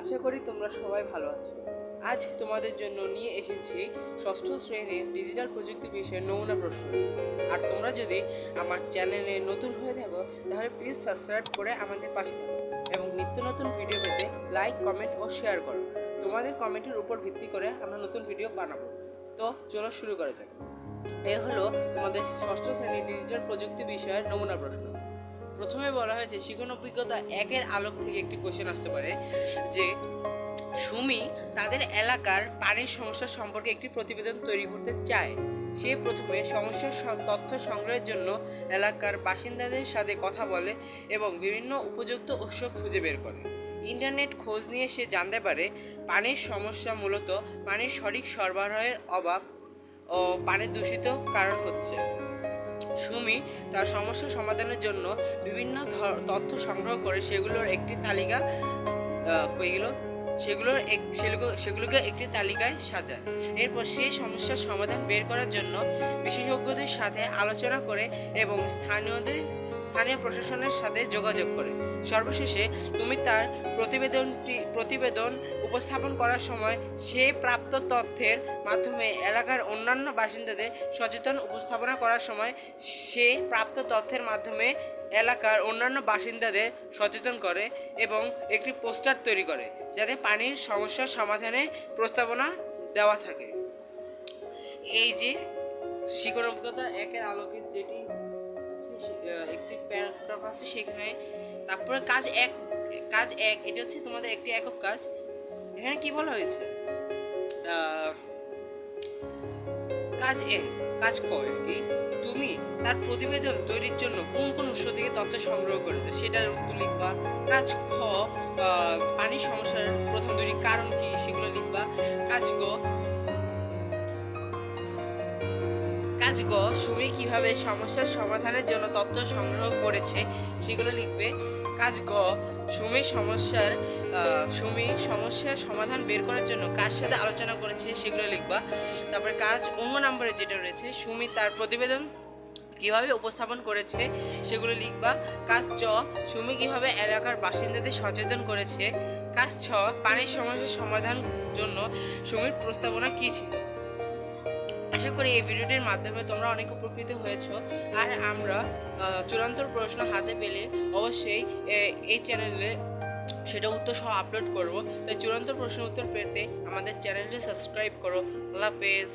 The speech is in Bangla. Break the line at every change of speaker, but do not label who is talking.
আশা করি তোমরা সবাই ভালো আছো। আজ তোমাদের জন্য নিয়ে এসেছি ষষ্ঠ শ্রেণীর ডিজিটাল প্রযুক্তি বিষয়ে নমুনা প্রশ্ন নিয়ে। আর তোমরা যদি আমার চ্যানেলে নতুন হয়ে থাকো তাহলে প্লিজ সাবস্ক্রাইব করে আমাদের পাশে থাকো এবং নিত্য নতুন ভিডিও পেতে লাইক, কমেন্ট ও শেয়ার করো। তোমাদের কমেন্টের উপর ভিত্তি করে আমরা নতুন ভিডিও বানাবো। তো চলো শুরু করা যাক। এ হলো তোমাদের ষষ্ঠ শ্রেণীর ডিজিটাল প্রযুক্তি বিষয়ের নমুনা প্রশ্ন। প্রথমে বলা হয়েছে শিখন অভিজ্ঞতা একের আলোক থেকে একটি কোশ্চেন আসতে পারে যে সুমি তাদের এলাকার পানির সমস্যা সম্পর্কে একটি প্রতিবেদন তৈরি করতে চায়। সে প্রথমে সমস্যার তথ্য সংগ্রহের জন্য এলাকার বাসিন্দাদের সাথে কথা বলে এবং বিভিন্ন উপযুক্ত উৎস খুঁজে বের করে। ইন্টারনেট খোঁজ নিয়ে সে জানতে পারে পানির সমস্যা মূলত পানির সঠিক সরবরাহের অভাব ও পানি দূষিত কারণ হচ্ছে। সুমি তার সমস্যা সমাধানের জন্য বিভিন্ন তথ্য সংগ্রহ করে সেগুলোকে একটি তালিকায় সাজায়। এরপর সেই সমস্যার সমাধান বের করার জন্য বিশেষজ্ঞদের সাথে আলোচনা করে এবং স্থানীয় প্রশাসনের সাথে যোগাযোগ করে। সর্বশেষে তুমি তার প্রতিবেদন উপস্থাপন করার সময় সে প্রাপ্ত তথ্যের মাধ্যমে এলাকার অন্যান্য বাসিন্দাদের সচেতন উপস্থাপনা করার সময় এলাকার অন্যান্য বাসিন্দাদের সচেতন করে এবং একটি পোস্টার তৈরি করে যাতে পানির সমস্যার সমাধানে প্রস্তাবনা দেওয়া থাকে। এই যে শিখন অভিজ্ঞতা একের আলোকে যেটি হচ্ছে একটি প্যারাগ্রাফ আছে সেখানে, তারপরে কাজ এক এটি হচ্ছে তোমাদের একটি একক কাজ। এখানে কি বলা হয়েছে, কাজ ক কি তুমি তার প্রতিবেদন তৈরির জন্য কোন কোন উৎস থেকে তথ্য সংগ্রহ করেছে সেটার উত্তর লিখবা। কাজ খ পানির সমস্যার প্রধান দুটি কারণ কি সেগুলো লিখবা। কাজ গ সুমি কিভাবে সমস্যার সমাধানের জন্য তথ্য সংগ্রহ করেছে সেগুলো লিখবে। কাজ গ সুমি সমস্যার সমাধান বের করার জন্য কার সাথে আলোচনা করেছে সেগুলো লিখবা। তারপরে কাজ অন্য নম্বরে যেটা রয়েছে সুমি তার প্রতিবেদন কিভাবে উপস্থাপন করেছে সেগুলো লিখবা। কাজ চ সুমি কিভাবে এলাকার বাসিন্দাদের সচেতন করেছে। কাজ ছ পানির সমস্যার সমাধান জন্য সুমির প্রস্তাবনা কী ছিল। আশা করি এই ভিডিওটির মাধ্যমে তোমরা অনেক উপকৃত হয়েছো। আর আমরা চূড়ান্ত প্রশ্ন হাতে পেলে অবশ্যই এই চ্যানেলে সেটা উত্তর সহ আপলোড করব। তাই চূড়ান্ত প্রশ্ন উত্তর পেতে আমাদের চ্যানেলটি সাবস্ক্রাইব করো। আল্লাহ হাফেজ।